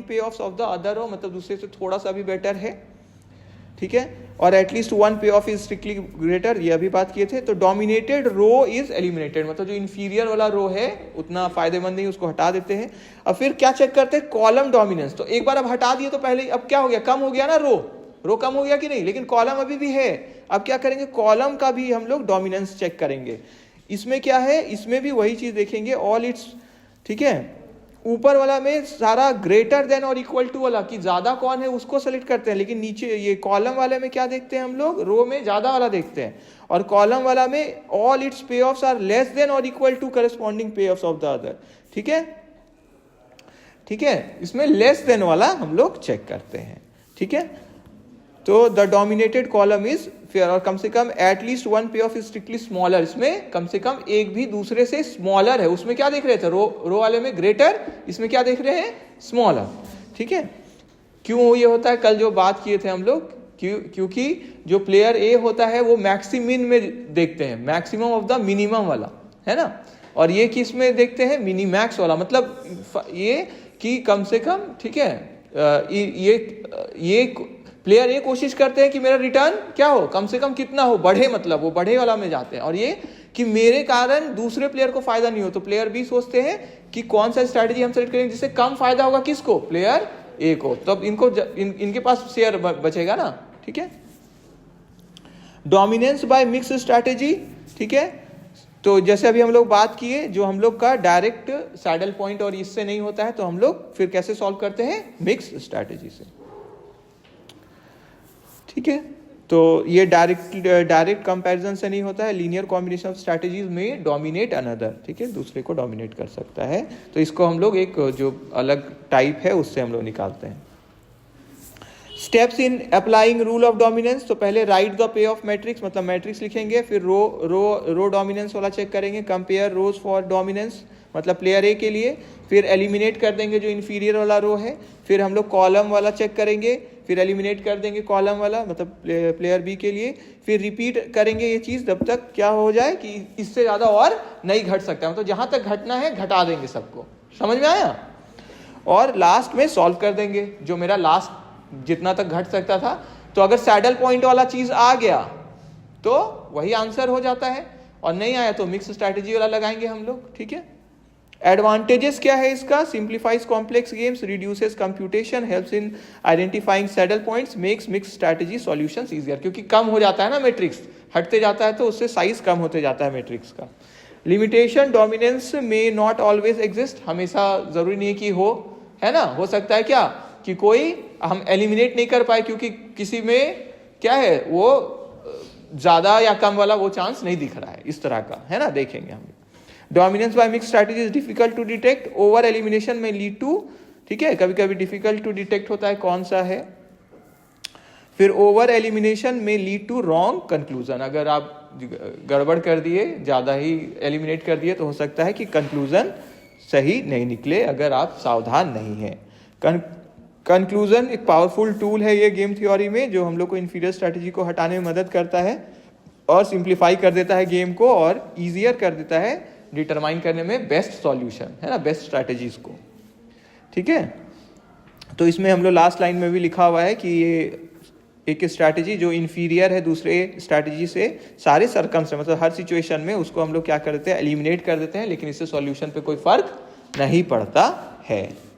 पे of the other रो, मतलब दूसरे से थोड़ा सा भी बेटर है, ठीक है, और एटलीस्ट वन पे ऑफ इज स्ट्रिक्टली ग्रेटर, ये अभी बात किए थे। तो डोमिनेटेड रो इज एलिमिनेटेड, मतलब जो इंफीरियर वाला रो है उतना फायदेमंद नहीं, उसको हटा देते हैं। अब फिर क्या चेक करते हैं, कॉलम डोमिनेंस। तो एक बार अब हटा दिए तो पहले अब क्या हो गया, कम हो गया ना, रो कम हो गया कि नहीं, लेकिन कॉलम अभी भी है। अब क्या करेंगे, कॉलम का भी हम लोग डोमिनेंस चेक करेंगे। इसमें क्या है, इसमें भी वही चीज देखेंगे, ऑल इट्स, ठीक है, ऊपर वाला में सारा ग्रेटर देन और इक्वल टू वाला कि ज्यादा कौन है उसको सेलेक्ट करते हैं, लेकिन नीचे ये कॉलम वाले में क्या देखते हैं हम लोग, रो में ज्यादा वाला देखते हैं, और कॉलम वाला में ऑल इट्स पे ऑफ्स आर लेस देन और इक्वल टू करस्पॉन्डिंग पे ऑफ्स ऑफ द अदर, ठीक है, ठीक है, इसमें लेस देन वाला हम लोग चेक करते हैं, ठीक है। तो the dominated column is fair, और कम से कम एटलीस्ट वन पे ऑफ इज स्ट्रिक्टली स्मॉलर, इसमें कम से कम एक भी दूसरे से स्मॉलर है। उसमें क्या देख रहे थे, रो वाले में ग्रेटर, इसमें क्या देख रहे हैं, स्मॉलर, ठीक है। क्यों ये होता है, कल जो बात किए थे हम लोग, क्योंकि जो प्लेयर ए होता है वो मैक्सिमिन में देखते हैं, मैक्सिमम ऑफ द मिनिमम वाला, है ना, और ये किस में देखते हैं, मिनी मैक्स वाला, मतलब ये कि कम से कम, ठीक है, ये प्लेयर ये कोशिश करते हैं कि मेरा रिटर्न क्या हो, कम से कम कितना हो, बढ़े, मतलब वो बढ़े वाला में जाते हैं, और ये कि मेरे कारण दूसरे प्लेयर को फायदा नहीं हो। तो प्लेयर बी सोचते हैं कि कौन सा स्ट्रैटेजी हम सेलेक्ट करेंगे जिससे कम फायदा होगा किसको, प्लेयर ए को, तब इनको इनके पास शेयर बचेगा ना, ठीक है। डोमिनेंस बाय मिक्स स्ट्रैटेजी, ठीक है, तो जैसे अभी हम लोग बात किए, जो हम लोग का डायरेक्ट सैडल पॉइंट और इससे नहीं होता है, तो हम लोग फिर कैसे सॉल्व करते हैं, मिक्स स्ट्रैटेजी से, ठीक है। तो ये डायरेक्ट कंपैरिजन से नहीं होता है, लीनियर कॉम्बिनेशन ऑफ स्ट्रैटेजीज में डोमिनेट अनदर, ठीक है, दूसरे को डोमिनेट कर सकता है। तो इसको हम लोग एक जो अलग टाइप है उससे हम लोग निकालते हैं। Steps in applying rule of dominance, तो पहले right the pay of matrix, मतलब मैट्रिक्स लिखेंगे, फिर रो डोमिनेंस वाला चेक करेंगे, कंपेयर रोज फॉर डोमिनेंस, मतलब प्लेयर ए के लिए, फिर एलिमिनेट कर देंगे जो इंफीरियर वाला रो है, फिर हम लोग कॉलम वाला चेक करेंगे, फिर एलिमिनेट कर देंगे कॉलम वाला, मतलब प्लेयर बी के लिए, फिर रिपीट करेंगे ये चीज जब तक क्या हो जाए कि इससे ज्यादा और नहीं घट सकता, मतलब जहां तक घटना है घटा देंगे सबको, समझ में आया, और लास्ट में सॉल्व कर देंगे जो मेरा लास्ट जितना तक घट सकता था। तो अगर सैडल पॉइंट वाला चीज आ गया तो वही आंसर हो जाता है, और नहीं आया तो मिक्स स्ट्रैटेजी वाला लगाएंगे हम लोग, ठीक है। एडवांटेजेस क्या है इसका, simplifies complex games, reduces computation, helps in identifying saddle points, makes mix strategy solutions easier, क्योंकि कम हो जाता है ना मैट्रिक्स, हटते जाता है तो उससे साइज कम होते जाता है मैट्रिक्स का। लिमिटेशन, डोमिनेंस में नॉट ऑलवेज एग्जिस्ट, हमेशा जरूरी नहीं कि हो, है ना, हो सकता है क्या कि कोई हम एलिमिनेट नहीं कर पाए क्योंकि किसी में क्या है, वो ज्यादा या कम वाला वो चांस नहीं दिख रहा है, इस तरह का, है ना, देखेंगे हम। Dominance by mix strategy is difficult to detect, over elimination में लीड टू, ठीक है, कभी कभी डिफिकल्ट टू डिटेक्ट होता है कौन सा है। फिर ओवर एलिमिनेशन में लीड टू रॉन्ग कंक्लूजन, अगर आप गड़बड़ कर दिए, ज्यादा ही एलिमिनेट कर दिए, तो हो सकता है कि कंक्लूजन सही नहीं निकले अगर आप सावधान नहीं है। कंक्लूजन एक पावरफुल टूल है ये गेम थ्योरी में, जो हम लोग को इंफीरियर स्ट्रैटेजी को हटाने में मदद करता है और सिंप्लीफाई कर देता है गेम को, और ईजियर कर देता है डिटरमाइन करने में बेस्ट सॉल्यूशन, है ना, बेस्ट स्ट्रैटेजीज को, ठीक है। तो इसमें हम लोग लास्ट लाइन में भी लिखा हुआ है कि ये एक स्ट्रैटेजी जो इंफीरियर है दूसरे स्ट्रैटेजी से सारे सरकम्स, मतलब हर सिचुएशन में उसको हम लोग क्या करते हैं, एलिमिनेट कर देते हैं, लेकिन इससे सॉल्यूशन पे कोई फर्क नहीं पड़ता है।